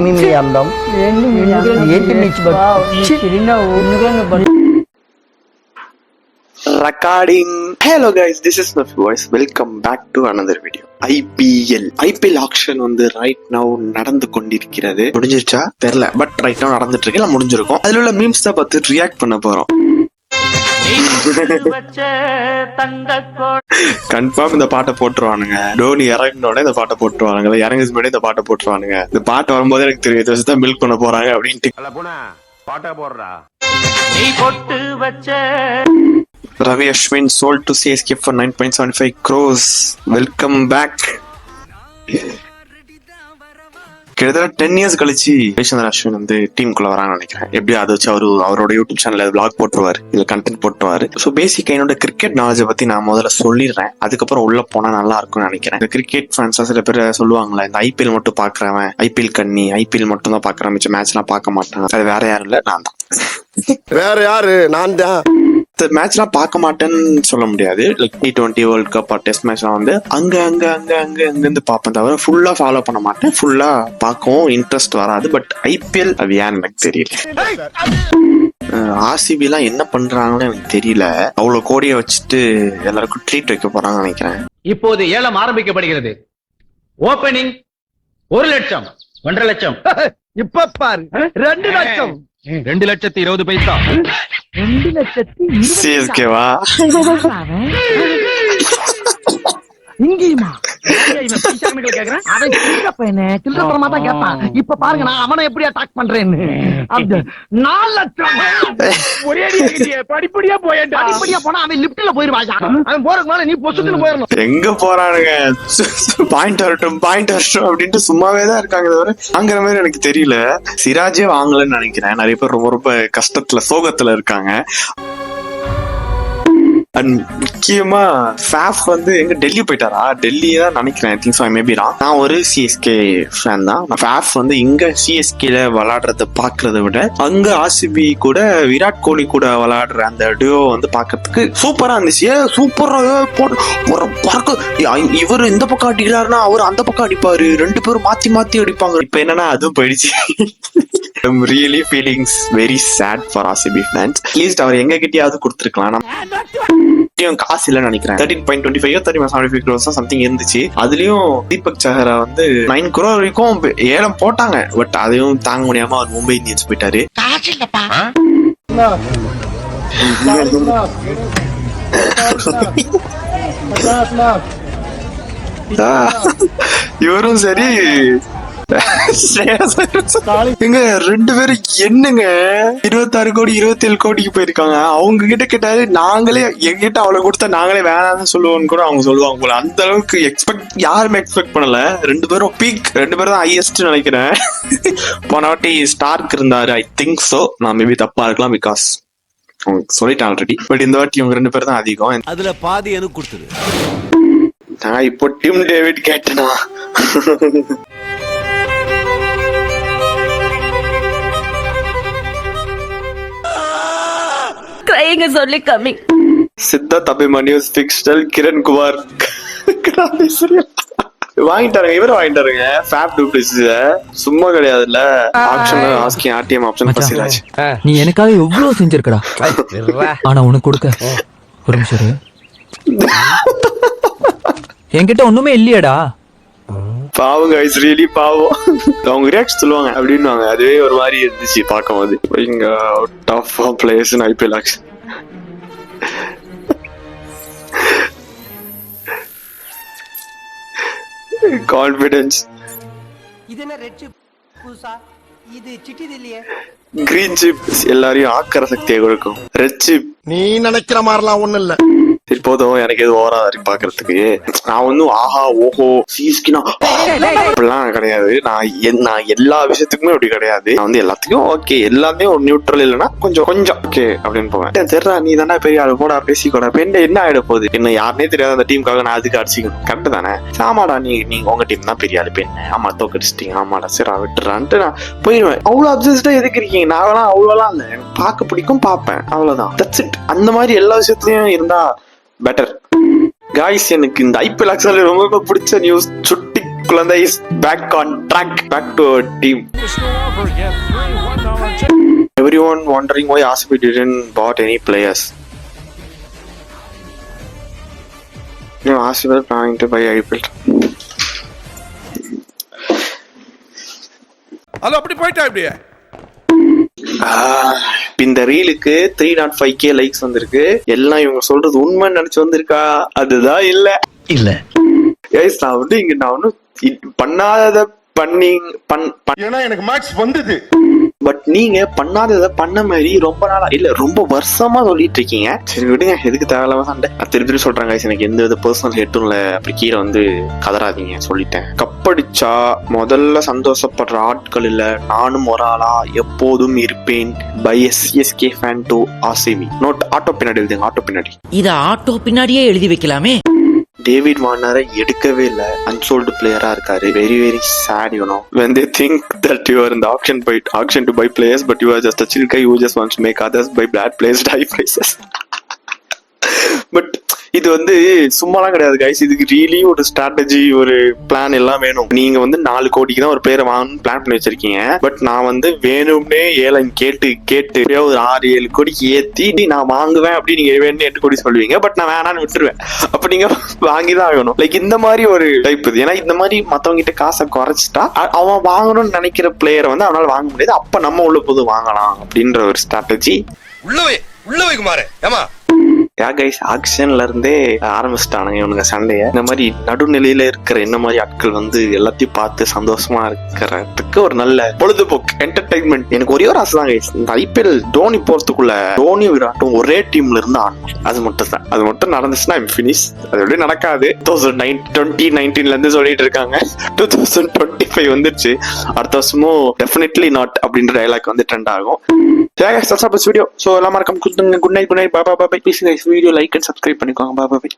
మీ అందం ఏంటి Recording. Hello guys, this is my voice. Welcome back to another video. IPL auction வந்து right now நடந்து கொண்டிருக்கிறது. முடிஞ்சிருச்சா தெரியல, பட் ரைட் now நடந்துட்டு இருக்கு. எல்லாம் முடிஞ்சிருக்கும். அதுல உள்ள மீம்ஸ் தான் பார்த்து ரியாக்ட் பண்ண போறோம். கன்ஃபார்ம் இந்த பாட்டை போட்டுருவானுங்க. டோனி இறங்கினோட இந்த பாட்டை போட்டுருவானுங்க, இறங்கி முன்னாடி இந்த பாட்டை போட்டுருவானுங்க. இந்த பாட்டு வரும்போது எனக்கு தெரியும் தான் மில்க் பண்ண போறாங்க அப்படின்ட்டு. Ravi Ashwin sold to CSK for 9.75 crores. Welcome back. கிட்டத்தட்ட 10 years கழிச்சு ரவிச்சந்திரன் அஸ்வின் வந்து டீமுக்குள்ள வரான்னு நினைக்கிறேன். எப்படி அதை வச்சு அவரோட யூடியூப் சேனல்ல பிளாக் போட்டுருவாரு, இல்ல கண்டென்ட் போட்டுருவாரு. ஸோ பேசிக்கா என்னோட கிரிக்கெட் நாலேஜை பத்தி நான் முதல்ல சொல்லிடுறேன், அதுக்கப்புறம் உள்ள போனா நல்லா இருக்கும்னு நினைக்கிறேன். இந்த கிரிக்கெட் ஃபேன்ஸா சில பேர் சொல்லுவாங்களா, இந்த ஐபிஎல் மட்டும் பாக்குறவன், ஐபிஎல் கண்ணி, ஐபிஎல் மட்டும் தான் பாக்குறேன், மிச்ச மேட்ச் எல்லாம் பார்க்க மாட்டான். அது வேற யாரும் இல்ல, நான் தான். வேற யாரு? நான் தான். மேட்ச் எல்லாம் பார்க்க மாட்டேன்னு சொல்ல முடியாது. Like T20 world cup test match எல்லாம் வந்து அங்கிருந்து பார்ப்பேன், தவிர ஃபுல்லா ஃபாலோ பண்ண மாட்டேன். ஃபுல்லா பார்க்கவும் இன்ட்ரெஸ்ட் வராது. பட் ஐபிஎல் அது ஏன்னு எனக்கு தெரியல. ஆர்சிபி எல்லாம் என்ன பண்றாங்கன்னு எனக்கு தெரியல. அவ்வளவு கோடியை வச்சுட்டு எல்லாருக்கும் ட்ரீட் வைக்க போறாங்கன்னு நினைக்கிறேன். இப்போது ஏலம் ஆரம்பிக்கப்படுகிறது. ஓபனிங் 1 லட்சம், 1.5 லட்சம். இப்ப பாரு 2 லட்சம், 2,20,000 பைசா. 2,20,000 சிஎஸ்கேவா? இங்கேயுமா? இப்ப பாருங்க நான் அவனை எப்படி அட்டாக் பண்றேன்னு. 4 லட்சம் படிப்படியா போனா அவன் லிப்ட்ல போயிருவாங்க. அவன் போறதுக்கு மேல நீ பொசுக்குன்னு போயிடணும். எங்க போறானுங்க? பாயிண்ட் வரட்டும் அப்படின்ட்டு சும்மாவே தான் இருக்காங்க, தவிர வாங்குற மாதிரி எனக்கு தெரியல. சிராஜே வாங்கலன்னு நினைக்கிறேன். நிறைய பேர் ரொம்ப ரொம்ப கஷ்டத்துல சோகத்துல இருக்காங்க. அண்ட் முக்கியமா ஃபேஃப் வந்து எங்க டெல்லி போயிட்டாரா? டெல்லியே தான் நினைக்கிறேன். திங்க் ஸோ, மேபி நான் ஒரு சிஎஸ்கே ஃபேன் தான். ஃபேஃப் வந்து இங்க சிஎஸ்கேல விளையாடுறத பாக்குறத விட அங்க ஆர்சிபி கூட விராட் கோலி கூட விளையாடுற அந்த டியோ வந்து பாக்குறதுக்கு சூப்பரா இருந்துச்சு. சூப்பரா இவரு இந்த பக்கம் அடிக்கிறாருன்னா அவர் அந்த பக்கம் அடிப்பாரு, 2 பேரும் மாத்தி அடிப்பாங்க. இப்ப என்னன்னா அதுவும் போயிடுச்சு. I'm really feeling very sad for RCB fans. At least அவர் எங்க கிட்டயாவது கொடுத்துருக்கலாம். காசு இல்லன்னு நினைக்கிறேன். 13.25 13.75 crores சம்திங் இருந்துச்சு. அதுலயும் தீபக் சஹரா வந்து 9 crore வரைக்கும் ஏலம் போட்டாங்க. பட் அதையும் தாங்க முடியாம அவர் மும்பை இந்தியன்ஸ் போயிட்டாரு. இவரும் சரி, எங்க 2 பேரும் என்னங்க 26 கோடி 27 கோடிக்கு போயிருக்காங்க. அவங்க கிட்ட கேட்டாரு, நாங்களே எங்கிட்ட அவ்வளவு கொடுத்தா நாங்களே வேணாம்னு சொல்லுவோம்னு கூட அவங்க சொல்லுவாங்க போல. அந்த அளவுக்கு யாருமே எக்ஸ்பெக்ட் பண்ணல. 2 பேரும் பீக், 2 பேரும் தான் ஹையஸ்ட் நினைக்கிறேன். போன வாட்டி ஸ்டார்க் இருந்தாரு, ஐ திங்க் சோ. நான் மேபி தப்பா இருக்கலாம், பிகாஸ் சொல்லிட்டேன் ஆல்ரெடி. பட் இந்த வாட்டி இவங்க 2 பேர் தான் அதிகம். அதுல பாதி எனக்கு கொடுத்துரு. நான் இப்போ டிம் டேவிட் கேட்டனா? சொல்லி கம்மி சித்தார்த் அபிமன்யூஸ் பிக்ஸ்டல் கிரண் குமார் வாங்கிட்டாருங்க. இவரும் வாங்கிட்டாருங்க ஃபேப் டூப்ளிசிஸ். சும்மா கிடையாதுல்ல. ஆப்ஷன் ஆஸ்கிங் ஆர்டிஎம் ஆப்ஷன் பசிராஜ். நீ எனக்காக எவ்வளவு செஞ்சிருக்கடா, ஆனா உனக்கு கொடுக்க ஒரு நிமிஷம் என்கிட்ட ஒண்ணுமே இல்லையடா. பாவங்க, இட்ஸ் ரியலி பாவம். அவங்க ரியாக்ட் சொல்லுவாங்க அப்படின்னுவாங்க. அதுவே ஒரு மாதிரி இருந்துச்சு பார்க்கும் போது. இங்க out of players in IPL auction. Confidence. இது என்ன ரெட் சிப் புதுசா? இது சிட்டிது இல்லையே. கிரீன் சிப் எல்லாரையும் ஆக்கிற சக்தியை கொடுக்கும். ரெட் சிப் நீ நினைக்கிற மாதிரிலாம் ஒண்ணு இல்ல. இப்போதும் எனக்கு எது ஓவரா இருக்கு பாக்குறதுக்கு. நான் ஒன்னும் ஆஹா ஓஹோ சிஎஸ்கே அப்படிலாம் கிடையாது. நான் எல்லா விஷயத்துக்குமே அப்படி கிடையாது. நான் வந்து எல்லாத்துக்கும் ஓகே, எல்லாமே ஒரு நியூட்ரல் இல்லைன்னா கொஞ்சம் ஓகே அப்படின்னு போவேன். தெரியல, நீ தானே பெரிய ஆளு, போடா பேசிக்கூட. என்ன ஆயிட போகுது? என்ன யாருனே தெரியாத அந்த டீமுக்காக நான் அதுக்கு அடிச்சிக்கணும். கரெக்ட் தானே? ஆமாடா, நீங்க உங்க டீம் தான் பெரிய ஆளு, பெண்ணு. ஆமா தோக்கடிச்சிட்டீங்க, ஆமாடா சரி விட்டுறான்ட்டு நான் போயிடுவேன். அவ்வளவு அப்சஸ்டா எதுக்கு இருக்கீங்க? நாங்களாம் அவ்வளவுலாம் இல்ல, எனக்கு பார்க்க பிடிக்கும், பார்ப்பேன், அவ்வளவுதான். That's it. அந்த மாதிரி எல்லா விஷயத்துலயும் இருந்தா பெட்டர். காய்ஸ், எனக்கு இந்த ஐபிஎல் ஆக்சுவலி ரொம்ப பிடிச்ச news, Chutti Kuzhanthai is back on track, back to our team. Everyone wondering why RCB didn't bought any players. No, RCB planning to buy IPL. அது அப்படி போயிட்டா இப்படியே. இந்த ரீலுக்கு 305k லைக்ஸ் வந்திருக்கு. எல்லாம் இவங்க சொல்றது உண்மைன்னு நினைச்சு வந்திருக்கா? அதுதான் இல்ல. Guys, நான் ஒன்னும் பண்ணாதத ஏன்னா எனக்கு மேக்ஸ் வந்தது. பட் நீங்க பண்ணாதத பண்ண மாதிரி ரொம்ப நாளா இல்ல ரொம்ப வருஷமா சொல்லிட்டு இருக்கீங்க. சரி விடுங்க, எதுக்கு தேவையில்லாம சண்டை. திருப்பி சொல்றாங்க, எனக்கு எந்த வித பர்சனல் ஹெட்டும் இல்ல. அப்படி கீழே கதறாதீங்க, சொல்லிட்டேன். கப்படிச்சா முதல்ல சந்தோஷப்படுற ஆட்கள் இல்ல, நானும் ஒரு ஆளா எப்போதும் இருப்பேன். By CSK fan to RCB. Note auto பின்னாடி எழுதுங்க, ஆட்டோ பின்னாடி. இத ஆட்டோ பின்னாடியே எழுதி வைக்கலாமே. டேவிட் வார்னரை எடுக்கவே இல்ல, அன்சோல்டு பிளேயரா இருக்காரு. Very very sad, you know, when they think that you are in the auction to buy players, but you are just a chill guy who just wants to make others buy bad players high prices. But இது சும்மாலாம் கிடையாது guys. இதுக்கு really ஒரு strategy, ஒரு plan எல்லாம் வேணும். நீங்க 4 கோடிக்கு தான் ஒரு பேரை வாங்கணும்னு பிளான் பண்ணி வச்சிருக்கீங்க. பட் நான் வேணும்னே ஏலம் கேட்டு ஒரு 6-7 கோடிக்கு ஏத்தி நான் வாங்குவேன் அப்படி நீங்க வேணும் 8 கோடி சொல்லுவீங்க. பட் நான் வேணான்னு விட்டுருவேன். அப்ப நீங்க வாங்கிதான் ஆகணும். லைக் இந்த மாதிரி ஒரு டைப் இது. ஏன்னா இந்த மாதிரி மத்தவங்க கிட்ட காசை குறைச்சிட்டா அவன் வாங்கணும்னு நினைக்கிற பிளேயரை அவனால வாங்க முடியாது. அப்ப நம்ம உள்ள போது வாங்கலாம் அப்படின்ற ஒரு ஸ்ட்ராட்டஜி. உள்ளவை குமாரே, ஏமா கைஸ், ஆக்ஷன்ல இருந்தே ஆரம்பிச்சிட்டானுங்க இவனுங்க சண்டைய. இந்த மாதிரி நடுநிலையில இருக்கிற என்ன மாதிரி ஆட்கள் எல்லாத்தையும் பார்த்து சந்தோஷமா இருக்கிறதுக்கு ஒரு நல்ல பொழுதுபோக்கு என்டர்டைன்மெண்ட். எனக்கு ஒரே ஒரு ஆசை தான் கைஸ், இந்த IPL தோனி போறதுக்குள்ள தோனி விராட்டும் ஒரே டீம்ல இருந்து ஆடணும். அது மட்டும் நடந்துச்சுன்னா ஃபினிஷ். அது எப்படி நடக்காது. 2019ல இருந்து சொல்லிட்டு இருக்காங்க. 2025 வந்துருச்சு. அடுத்த வருஷமும் டெஃபினெட்லி நாட் அப்படின்ற டைலாக் ட்ரெண்ட் ஆகும். வீடியோ. ஸோ எல்லாம் மறக்காம good night, bye bye. Please guys, video like and subscribe பண்ணிக்கோங்க. Bye by.